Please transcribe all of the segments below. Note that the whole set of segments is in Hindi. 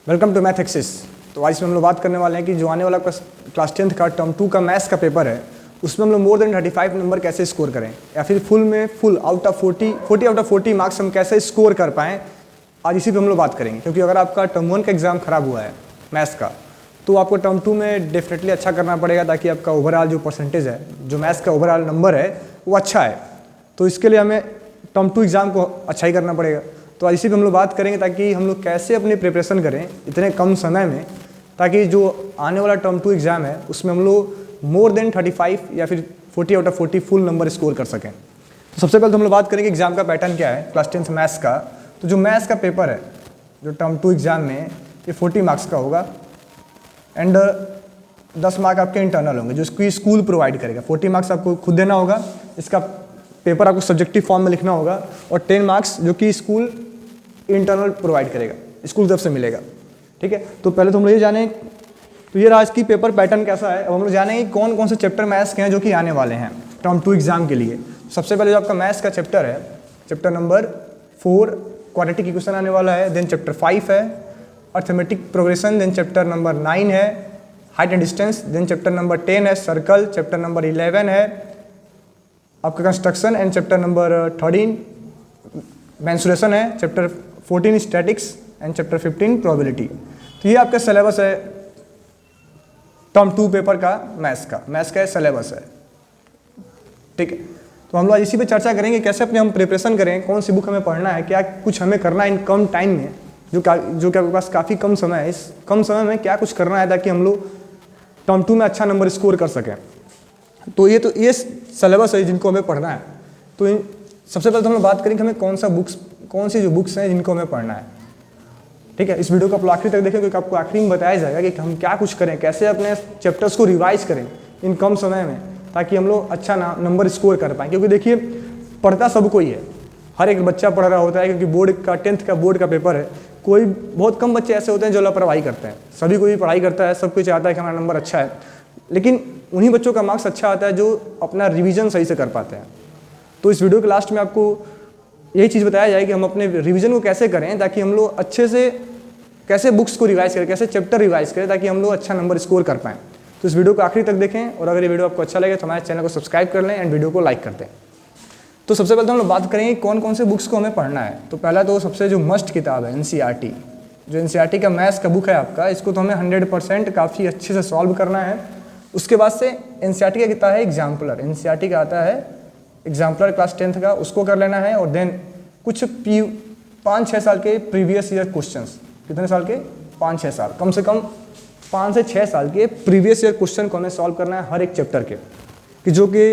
Welcome to math axis. तो आज इसमें हम लोग बात करने वाले हैं कि जो आने वाला क्लास 10th का टर्म 2 का मैथ्स का पेपर है उसमें हम लोग मोर देन 35 नंबर कैसे स्कोर करें या फिर फुल आउट ऑफ 40 मार्क्स हम कैसे स्कोर कर पाएँ। आज इसी पे हम लोग बात करेंगे, क्योंकि अगर आपका टर्म 1 का एग्ज़ाम खराब हुआ है मैथ्स का तो आपको टर्म 2 में डेफिनेटली अच्छा करना पड़ेगा, ताकि आपका ओवरऑल जो परसेंटेज है, जो मैथ्स का ओवरऑल नंबर है वो अच्छा है। तो इसके लिए हमें टर्म 2 एग्ज़ाम को अच्छा ही करना पड़ेगा। तो आज इसी पे हम लोग बात करेंगे ताकि हम लोग कैसे अपनी प्रिपरेशन करें इतने कम समय में, ताकि जो आने वाला टर्म 2 एग्ज़ाम है उसमें हम लोग मोर देन 35 या फिर 40 out of 40 full number score कर सकें। तो सबसे पहले तो हम लोग बात करेंगे एग्ज़ाम का पैटर्न क्या है क्लास 10th मैथ्स का। तो जो मैथ्स का पेपर है जो टर्म 2 एग्ज़ाम में ये 40 मार्क्स का होगा एंड 10 मार्क आपके इंटरनल होंगे जो इसकी स्कूल प्रोवाइड करेगा। 40 मार्क्स आपको खुद देना होगा, इसका पेपर आपको सब्जेक्टिव फॉर्म में लिखना होगा, और 10 मार्क्स जो कि स्कूल इंटरनल प्रोवाइड करेगा, स्कूल तरफ से मिलेगा। ठीक है, तो पहले तो हम लोग ये जाने तो ये आज की पेपर पैटर्न कैसा है। अब हम लोग जानेंगे कौन कौन से चैप्टर मैथ्स के हैं जो कि आने वाले हैं टर्म 2 एग्जाम के लिए। सबसे पहले जो आपका मैथ्स का चैप्टर है, चैप्टर नंबर 4 क्वाड्रेटिक इक्वेशन आने वाला है। देन चैप्टर 5 है arithmetic progression. Then chapter number 9 है height and distance. Then chapter number 10 है सर्कल। चैप्टर नंबर 11 है आपका construction and chapter number 13 mensuration है। Chapter 14 statics and chapter 15 probability. तो ये आपका सिलेबस है टर्म 2 पेपर का मैथ्स का सिलेबस है। ठीक है, तो हम लोग इसी पे चर्चा करेंगे कैसे अपने हम प्रिपरेशन करें, कौन सी बुक हमें पढ़ना है, क्या कुछ हमें करना है इन कम टाइम में, जो कि आपके पास काफ़ी कम समय है। इस कम समय में क्या कुछ करना है ताकि हम लोग टर्म 2 में अच्छा नंबर स्कोर कर सकें। तो ये सिलेबस है जिनको हमें पढ़ना है। तो सबसे पहले तो हम लोग बात करेंगे हमें कौन सी जो बुक्स हैं जिनको हमें पढ़ना है। ठीक है, इस वीडियो को आप आखिरी तक देखें, क्योंकि आपको आखिरी में बताया जाएगा कि हम क्या कुछ करें, कैसे अपने चैप्टर्स को रिवाइज करें इन कम समय में, ताकि हम लोग अच्छा नंबर स्कोर कर पाएँ। क्योंकि देखिए पढ़ता सब कोई है, हर एक बच्चा पढ़ रहा होता है, क्योंकि बोर्ड का 10th का बोर्ड का पेपर है। कोई बहुत कम बच्चे ऐसे होते हैं जो लापरवाही करते हैं, सभी कोई पढ़ाई करता है, सब कोई चाहता है कि हमारा नंबर अच्छा है, लेकिन उन्हीं बच्चों का मार्क्स अच्छा आता है जो अपना रिवीजन सही से कर पाते हैं। तो इस वीडियो के लास्ट में आपको यही चीज़ बताया जाए कि हम अपने रिवीजन को कैसे करें, ताकि हम लोग अच्छे से कैसे बुक्स को रिवाइज करें, कैसे चैप्टर रिवाइज करें, ताकि हम लोग अच्छा नंबर स्कोर कर पाएँ। तो इस वीडियो को आखिरी तक देखें, और अगर ये वीडियो आपको अच्छा लगे तो हमारे चैनल को सब्सक्राइब कर लें एंड वीडियो को लाइक कर दें। तो सबसे पहले तो हम लोग बात करेंगे कौन कौन से बुक्स को हमें पढ़ना है। तो पहला तो सबसे जो मस्ट किताब है NCERT, जो NCERT का मैथ्स का बुक है आपका, इसको तो हमें 100% काफ़ी अच्छे से सॉल्व करना है। उसके बाद से NCERT का किताब है एग्जाम्पलर, NCERT का आता है एग्जाम्पलर क्लास 10th का, उसको कर लेना है। और देन कुछ 5-6 साल के प्रीवियस ईयर क्वेश्चंस, कितने साल के, 5-6 साल, कम से कम 5 से 6 साल के प्रीवियस ईयर क्वेश्चन को हमें सॉल्व करना है हर एक चैप्टर के, कि जो कि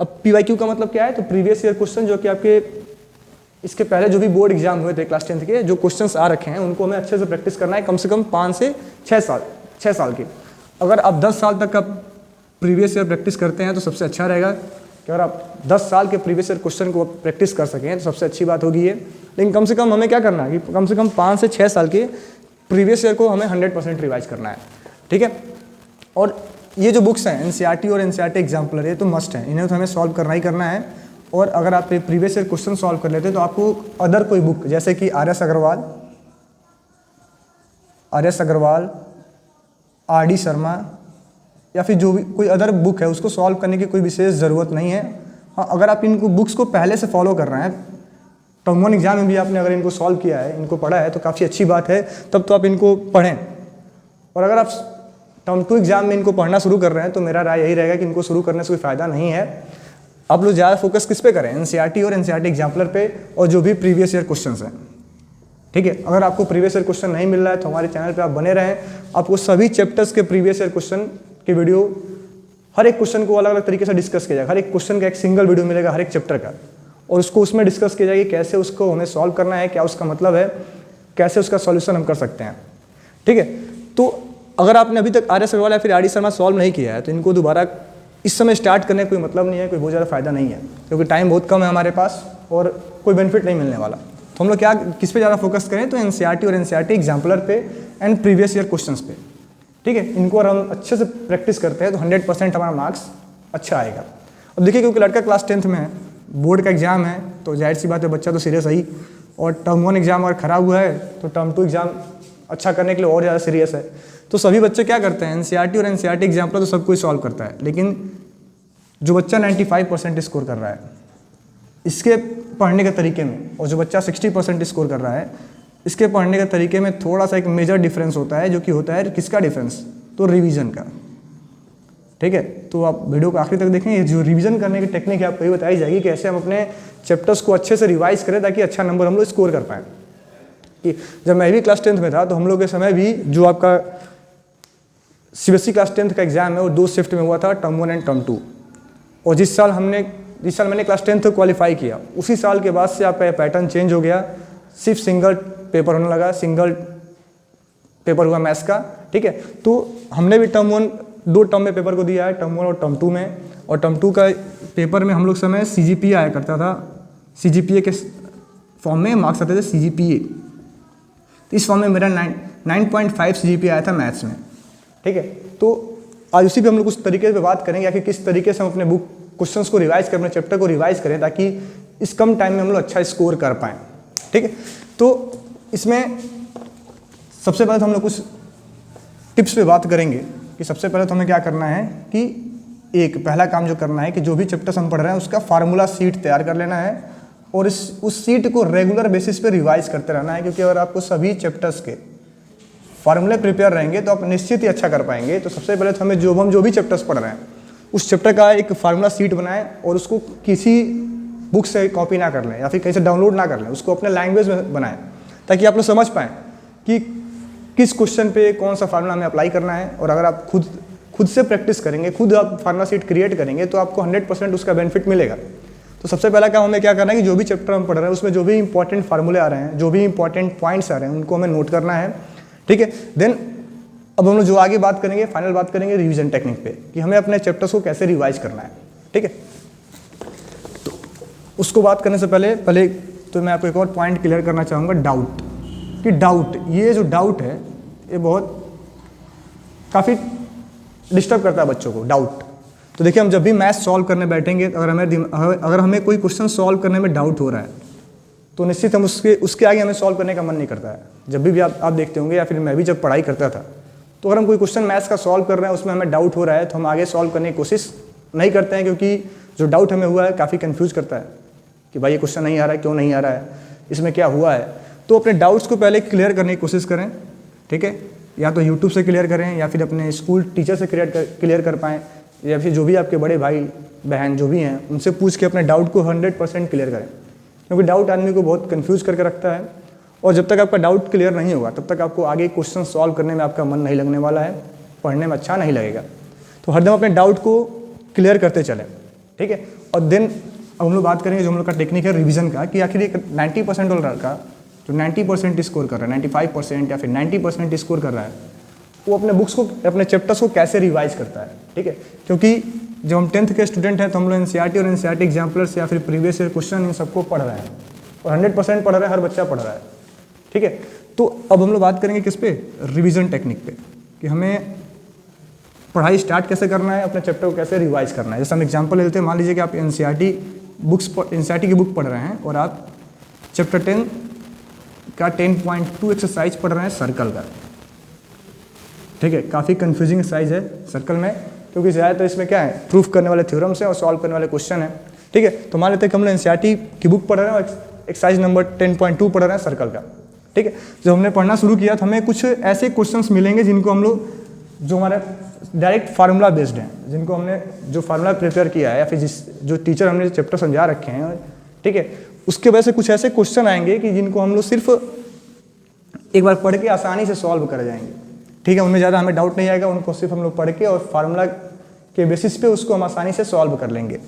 अब PYQ का मतलब क्या है, तो प्रीवियस ईयर क्वेश्चन जो कि आपके इसके पहले जो भी बोर्ड एग्जाम हुए थे क्लास 10th के, जो क्वेश्चंस आ रखे हैं उनको हमें अच्छे से प्रैक्टिस करना है, कम से कम 5 से 6 साल के। अगर आप 10 साल तक का प्रीवियस ईयर प्रैक्टिस करते हैं तो सबसे अच्छा रहेगा, कि अगर आप 10 साल के प्रीवियस ईयर क्वेश्चन को प्रैक्टिस कर सकें तो सबसे अच्छी बात होगी ये। लेकिन कम से कम हमें क्या करना है कि कम से कम 5 से 6 साल के प्रीवियस ईयर को हमें 100% रिवाइज करना है। ठीक है, और ये जो बुक्स हैं NCERT और NCERT एग्जाम्पलर, ये तो मस्ट है, इन्हें तो हमें सॉल्व करना ही करना है। और अगर आप प्रीवियस ईयर क्वेश्चन सॉल्व कर लेते हैं तो आपको अदर कोई बुक जैसे कि RS अग्रवाल, RD शर्मा या फिर जो भी कोई अदर बुक है उसको सॉल्व करने की कोई विशेष ज़रूरत नहीं है। हाँ, अगर आप इनको बुक्स को पहले से फॉलो कर रहे हैं, टर्म 1 एग्जाम में भी आपने अगर इनको सॉल्व किया है, इनको पढ़ा है, तो काफ़ी अच्छी बात है, तब तो आप इनको पढ़ें। और अगर आप टर्म 2 एग्जाम में इनको पढ़ना शुरू कर रहे हैं तो मेरा राय यही रहेगा कि इनको शुरू करने से कोई फ़ायदा नहीं है। आप लोग ज़्यादा फोकस किस पे करें, NCERT और NCERT एग्जाम्पलर पे, और जो भी प्रीवियस ईयर क्वेश्चन हैं। ठीक है, अगर आपको प्रीवियस ईयर क्वेश्चन नहीं मिल रहा है तो हमारे चैनल पे आप बने रहें, आपको सभी चैप्टर्स के प्रीवियस ईयर क्वेश्चन की वीडियो, हर एक क्वेश्चन को अलग अलग तरीके से डिस्कस किया जाएगा, हर एक क्वेश्चन का एक सिंगल वीडियो मिलेगा हर एक चैप्टर का, और उसको उसमें डिस्कस किया जाएगा कैसे उसको हमें सॉल्व करना है, क्या उसका मतलब है, कैसे उसका सॉल्यूशन हम कर सकते हैं। ठीक है, तो अगर आपने अभी तक RS अग्रवाल या फिर RD शर्मा सॉल्व नहीं किया है तो इनको दोबारा इस समय स्टार्ट करने का कोई मतलब नहीं है, कोई बहुत ज़्यादा फायदा नहीं है, क्योंकि टाइम बहुत कम है हमारे पास और कोई बेनिफिट नहीं मिलने वाला। तो हम लोग किस पे ज़्यादा फोकस करें, तो NCERT और NCERT एग्जाम्पलर पे एंड प्रीवियस ईयर क्वेश्चंस पे। ठीक है, इनको अगर हम अच्छे से प्रैक्टिस करते हैं तो 100% हमारा मार्क्स अच्छा आएगा। अब देखिए, क्योंकि लड़का क्लास 10th में है, बोर्ड का एग्जाम है, तो जाहिर सी बात है बच्चा तो सीरियस है ही, और टर्म 1 एग्जाम अगर खराब हुआ है तो टर्म 2 एग्जाम अच्छा करने के लिए और ज़्यादा सीरियस है। तो सभी बच्चे क्या करते हैं, एनसीईआरटी और एनसीईआरटी एग्जाम्पल तो सब कोई सॉल्व करता है, लेकिन जो बच्चा 95% स्कोर कर रहा है इसके पढ़ने के तरीके में, और जो बच्चा 60% स्कोर कर रहा है इसके पढ़ने के तरीके में थोड़ा सा एक मेजर डिफरेंस होता है, जो कि होता है किसका डिफरेंस, तो रिवीजन का। ठीक है, तो आप वीडियो को आखिरी तक देखें। जो रिवीजन करने की टेक्निक है आपको ये बताई जाएगी कि कैसे हम अपने चैप्टर्स को अच्छे से रिवाइज करें ताकि अच्छा नंबर हम लोग स्कोर कर पाएँ। कि जब मैं भी क्लास 10th में था तो हम लोग के समय भी जो आपका सीबीएसई क्लास 10th का एग्जाम है वो 2 शिफ्ट में हुआ था, टर्म 1 एंड टर्म 2। और जिस साल मैंने क्लास 10th क्वालिफाई किया उसी साल के बाद से आपका ये पैटर्न चेंज हो गया, सिर्फ सिंगल पेपर होने लगा, सिंगल पेपर हुआ मैथ्स का। ठीक है, तो हमने भी टर्म 1 2 टर्म में पेपर को दिया है, टर्म 1 और टर्म 2 में। और टर्म 2 का पेपर में हम लोग समय सीजीपीए आया करता था, सीजीपीए के फॉर्म में मार्क्स आते थे सीजीपीए। तो इस फॉर्म में मेरा 9.5 सीजीपीए आया था मैथ्स में। ठीक है, तो आज उसी पे हम लोग उस तरीके से बात करेंगे कि किस तरीके से हम अपने बुक क्वेश्चंस को रिवाइज करें, अपने चैप्टर को रिवाइज करें ताकि इस कम टाइम में हम लोग अच्छा स्कोर कर पाएँ। ठीक है, तो इसमें सबसे पहले तो हम लोग कुछ टिप्स पे बात करेंगे कि सबसे पहले तो हमें क्या करना है कि एक पहला काम जो करना है कि जो भी चैप्टर्स हम पढ़ रहे हैं उसका फार्मूला शीट तैयार कर लेना है और उस शीट को रेगुलर बेसिस पे रिवाइज करते रहना है, क्योंकि अगर आपको सभी चैप्टर्स के फार्मूले प्रिपेयर रहेंगे तो आप निश्चित ही अच्छा कर पाएंगे। तो सबसे पहले तो हम जो भी चैप्टर्स पढ़ रहे हैं उस चैप्टर का एक फार्मूला शीट बनाएं और उसको किसी बुक से कॉपी ना कर लें या फिर कहीं से डाउनलोड ना कर लें, उसको अपने लैंग्वेज में बनाएं ताकि आप लोग समझ पाएँ कि किस क्वेश्चन पे कौन सा फार्मूला हमें अप्लाई करना है। और अगर आप खुद से प्रैक्टिस करेंगे, खुद आप फार्मूला शीट क्रिएट करेंगे तो आपको 100% उसका बेनिफिट मिलेगा। तो सबसे पहला काम हमें क्या करना है कि जो भी चैप्टर हम पढ़ रहे हैं उसमें जो भी इंपॉर्टेंट फार्मूले आ रहे हैं, जो भी इंपॉर्टेंट पॉइंट्स आ रहे हैं उनको हमें नोट करना है। ठीक है, देन अब हम लोग जो आगे बात करेंगे, फाइनल बात करेंगे रिवीजन टेक्निक पे कि हमें अपने चैप्टर्स को कैसे रिवाइज करना है। ठीक है, तो उसको बात करने से पहले तो मैं आपको एक और पॉइंट क्लियर करना चाहूँगा, डाउट। कि ये जो डाउट है ये बहुत काफ़ी डिस्टर्ब करता है बच्चों को, डाउट। तो देखिए, हम जब भी मैथ सॉल्व करने बैठेंगे अगर हमें कोई क्वेश्चन सॉल्व करने में डाउट हो रहा है तो निश्चित हम उसके आगे हमें सॉल्व करने का मन नहीं करता है। जब भी आप देखते होंगे या फिर मैं भी जब पढ़ाई करता था तो अगर हम कोई क्वेश्चन मैथ्स का सॉल्व कर रहे हैं उसमें हमें डाउट हो रहा है तो हम आगे सॉल्व करने की कोशिश नहीं करते हैं, क्योंकि जो डाउट हमें हुआ है काफ़ी कन्फ्यूज़ करता है कि भाई ये क्वेश्चन नहीं आ रहा है, क्यों नहीं आ रहा है, इसमें क्या हुआ है। तो अपने डाउट्स को पहले क्लियर करने की कोशिश करें। ठीक है, या तो यूट्यूब से क्लियर करें या फिर अपने स्कूल टीचर से क्लियर कर पाएँ, या फिर जो भी आपके बड़े भाई बहन जो भी हैं उनसे पूछ के अपने डाउट को 100% क्लियर करें, क्योंकि डाउट आदमी को बहुत कंफ्यूज करके रखता है। और जब तक आपका डाउट क्लियर नहीं होगा तब तक आपको आगे क्वेश्चन सॉल्व करने में आपका मन नहीं लगने वाला है, पढ़ने में अच्छा नहीं लगेगा। तो हरदम अपने डाउट को क्लियर करते चलें। ठीक है, और देन अब हम लोग बात करेंगे जो हम लोग का टेक्निक है रिवीजन का, कि आखिर एक 90% वाला लड़का जो 90% स्कोर कर रहा है, 95% या फिर 90% स्कोर कर रहा है, वो अपने बुक्स को, अपने चैप्टर्स को कैसे रिवाइज करता है। ठीक है, क्योंकि जब हम 10th के स्टूडेंट हैं तो हम लोग एनसीईआरटी और एनसीईआरटी एग्जाम्पलर्स या फिर प्रीवियस ईयर क्वेश्चन इन सबको पढ़ रहे हैं और 100% पढ़ रहे हैं, हर बच्चा पढ़ रहा है। ठीक है, तो अब हम लोग बात करेंगे किस पे, रिवीजन टेक्निक पे, कि हमें पढ़ाई स्टार्ट कैसे करना है, अपने चैप्टर को कैसे रिवाइज करना है। जैसे हम एग्जाम्पल लेते हैं, मान लीजिए कि आप एनसीईआरटी की बुक पढ़ रहे हैं और आप चैप्टर 10 का 10.2 एक्सरसाइज पढ़ रहे हैं सर्कल का। ठीक है, काफ़ी कंफ्यूजिंग एक्सरसाइज है सर्कल में, क्योंकि ज़्यादातर इसमें क्या है, प्रूफ करने वाले थ्योरम्स हैं और सॉल्व करने वाले क्वेश्चन है। ठीक है, तो मान लेते हैं कि हम लोग एनसीईआरटी की बुक पढ़ रहे हैं और एक्सरसाइज नंबर 10.2 पढ़ रहे हैं सर्कल का। ठीक है, जब हमने पढ़ना शुरू किया तो हमें कुछ ऐसे क्वेश्चंस मिलेंगे जिनको हम लोग, जो हमारे डायरेक्ट फार्मूला बेस्ड हैं, जिनको हमने जो फार्मूला प्रिपेयर किया है या फिर जो टीचर हमने चैप्टर समझा रखे हैं, ठीक है, उसके वजह से कुछ ऐसे क्वेश्चन आएंगे कि जिनको हम लोग सिर्फ एक बार पढ़ के आसानी से सॉल्व कर जाएंगे। ठीक है, उनमें ज़्यादा हमें डाउट नहीं आएगा, उनको सिर्फ हम लोग पढ़ के और फार्मूला के बेसिस पे उसको हम आसानी से सॉल्व कर लेंगे।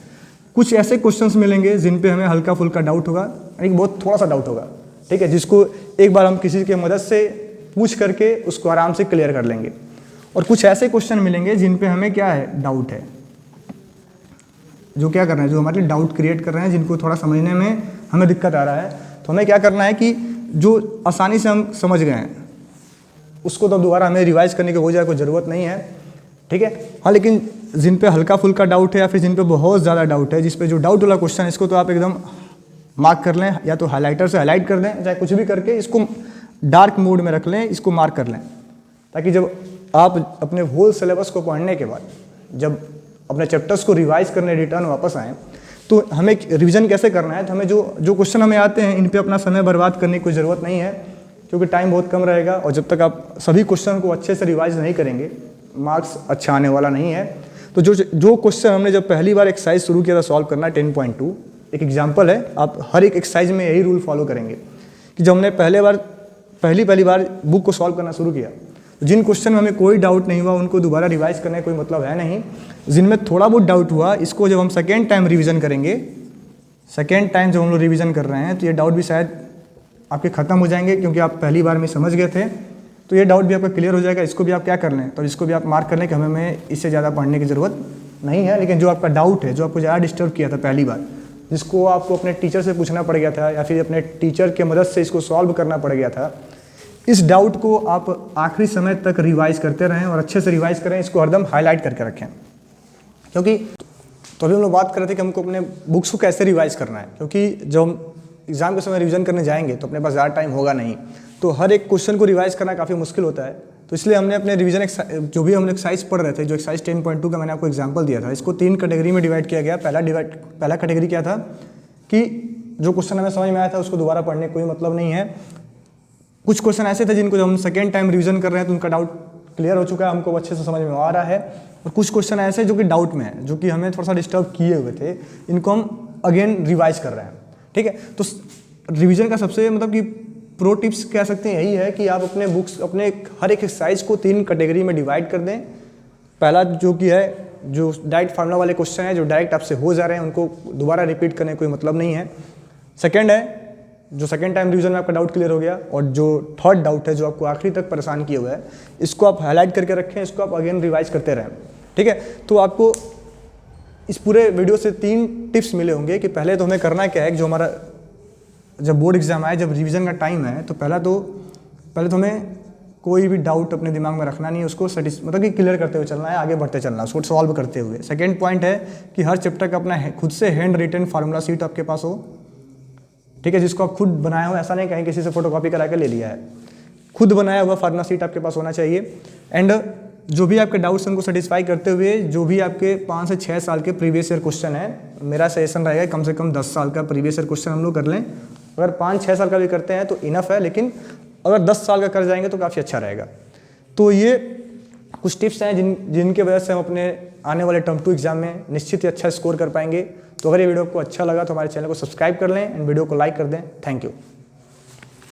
कुछ ऐसे क्वेश्चंस मिलेंगे जिन पे हमें हल्का फुल्का डाउट होगा, यानी बहुत थोड़ा सा डाउट होगा। ठीक है, जिसको एक बार हम किसी की मदद से पूछ करके उसको आराम से क्लियर कर लेंगे। और कुछ ऐसे क्वेश्चन मिलेंगे जिन पे हमें क्या है, डाउट है, जो क्या कर रहे हैं, जो हमारे डाउट क्रिएट कर रहे हैं, जिनको थोड़ा समझने में हमें दिक्कत आ रहा है। तो हमें क्या करना है कि जो आसानी से हम समझ गए हैं उसको तो दोबारा हमें रिवाइज करने की हो जाए, कोई ज़रूरत नहीं है। ठीक है, हाँ, लेकिन जिन पे हल्का फुल्का डाउट है या फिर जिन पे बहुत ज़्यादा डाउट है, जिस पे जो डाउट वाला क्वेश्चन है, इसको तो आप एकदम मार्क कर लें, या तो हाइलाइटर से हाईलाइट कर दें, चाहे कुछ भी करके इसको डार्क मोड में रख लें, इसको मार्क कर लें, ताकि जब आप अपने होल सिलेबस को पढ़ने के बाद जब अपने चैप्टर्स को रिवाइज करने रिटर्न वापस आएँ तो हमें रिवीजन कैसे करना है, तो हमें जो क्वेश्चन हमें आते हैं इन पे अपना समय बर्बाद करने की कोई ज़रूरत नहीं है, क्योंकि टाइम बहुत कम रहेगा और जब तक आप सभी क्वेश्चन को अच्छे से रिवाइज नहीं करेंगे मार्क्स अच्छा आने वाला नहीं है। तो जो क्वेश्चन हमने जब पहली बार एक्सरसाइज शुरू किया था सॉल्व करना 10.2 एक एग्जाम्पल है, आप हर एक एक्सरसाइज में यही रूल फॉलो करेंगे कि जब हमने पहली बार बुक को सॉल्व करना शुरू किया तो जिन क्वेश्चन में हमें कोई डाउट नहीं हुआ उनको दोबारा रिवाइज करने का कोई मतलब है नहीं। जिनमें थोड़ा बहुत डाउट हुआ इसको जब हम सेकेंड टाइम रिवीजन करेंगे, सेकेंड टाइम जब हम लोग रिवीजन कर रहे हैं तो ये डाउट भी शायद आपके ख़त्म हो जाएंगे, क्योंकि आप पहली बार में समझ गए थे, तो ये डाउट भी आपका क्लियर हो जाएगा। इसको भी आप क्या कर लें, तो इसको भी आप मार्क कर लें कि हमें इससे ज़्यादा पढ़ने की ज़रूरत नहीं है। लेकिन जो आपका डाउट है, जो आपको ज़्यादा डिस्टर्ब किया था पहली बार, जिसको आपको अपने टीचर से पूछना पड़ गया था या फिर अपने टीचर की मदद से इसको सॉल्व करना पड़ गया था, इस डाउट को आप आखिरी समय तक रिवाइज करते रहें और अच्छे से रिवाइज करें, इसको हरदम हाईलाइट करके रखें। क्योंकि तो अभी हम लोग बात कर रहे थे कि हमको अपने बुक्स को कैसे रिवाइज करना है, क्योंकि जब हम एग्जाम के समय रिवीजन करने जाएंगे तो अपने पास ज़्यादा टाइम होगा नहीं, तो हर एक क्वेश्चन को रिवाइज करना काफ़ी मुश्किल होता है। तो इसलिए हमने अपने रिवीजन जो भी हम एक्सरसाइज पढ़ रहे थे, जो एक्सरसाइज 10.2 का मैंने आपको एग्जांपल दिया था, इसको 3 कैटेगरी में डिवाइड किया गया। पहला कैटेगरी क्या था कि जो क्वेश्चन हमें समझ में आया था उसको दोबारा पढ़ने का कोई मतलब नहीं है। कुछ क्वेश्चन ऐसे थे जिनको जब हम सेकेंड टाइम रिवीजन कर रहे हैं तो उनका डाउट क्लियर हो चुका है, हमको अच्छे से समझ में आ रहा है। और कुछ क्वेश्चन ऐसे जो कि डाउट में है, जो कि हमें थोड़ा सा डिस्टर्ब किए हुए थे, इनको हम अगेन रिवाइज कर रहे हैं। ठीक है, तो रिवीजन का सबसे मतलब कि प्रो टिप्स कह सकते हैं यही है कि आप अपने बुक्स अपने हर एक एक्सरसाइज को 3 कैटेगरी में डिवाइड कर दें। पहला जो कि है जो डायरेक्ट फार्मूला वाले क्वेश्चन है, जो डायरेक्ट आपसे हो जा रहे हैं, उनको दोबारा रिपीट करने का कोई मतलब नहीं है। सेकेंड है जो सेकेंड टाइम रिवीजन में आपका डाउट क्लियर हो गया, और जो थर्ड डाउट है जो आपको आखिरी तक परेशान किए हुआ है, इसको आप हाईलाइट करके रखें, इसको आप अगेन रिवाइज करते रहें। ठीक है, तो आपको इस पूरे वीडियो से 3 टिप्स मिले होंगे कि पहले तो हमें करना क्या है, जो हमारा जब बोर्ड एग्जाम आए, जब रिवीजन का टाइम है, तो पहले तो हमें कोई भी डाउट अपने दिमाग में रखना नहीं है, उसको मतलब कि क्लियर करते हुए चलना है, आगे बढ़ते चलना है, उसको सॉल्व करते हुए। सेकेंड पॉइंट है कि हर चैप्टर का अपना खुद से हैंड रिटन फार्मूला शीट आपके पास हो। ठीक है, जिसको आप खुद बनाए हो, ऐसा नहीं कहीं किसी से फोटोकॉपी करा के ले लिया है, खुद बनाया हुआ फार्मूला शीट आपके पास होना चाहिए। एंड जो भी आपके डाउट्स उनको सेटिस्फाई करते हुए जो भी आपके 5 से 6 साल के प्रीवियस ईयर क्वेश्चन है, मेरा सजेशन रहेगा कम से कम 10 साल का प्रीवियस ईयर क्वेश्चन हम लोग कर लें। अगर 5-6 साल का भी करते हैं तो इनफ है, लेकिन अगर 10 साल का कर जाएंगे तो काफ़ी अच्छा रहेगा। तो ये कुछ टिप्स हैं जिनके वजह से हम अपने आने वाले टर्म 2 एग्जाम में निश्चित ही अच्छा स्कोर कर पाएंगे। तो अगर ये वीडियो आपको अच्छा लगा तो हमारे चैनल को सब्सक्राइब कर लें एंड वीडियो को लाइक कर दें। Thank you.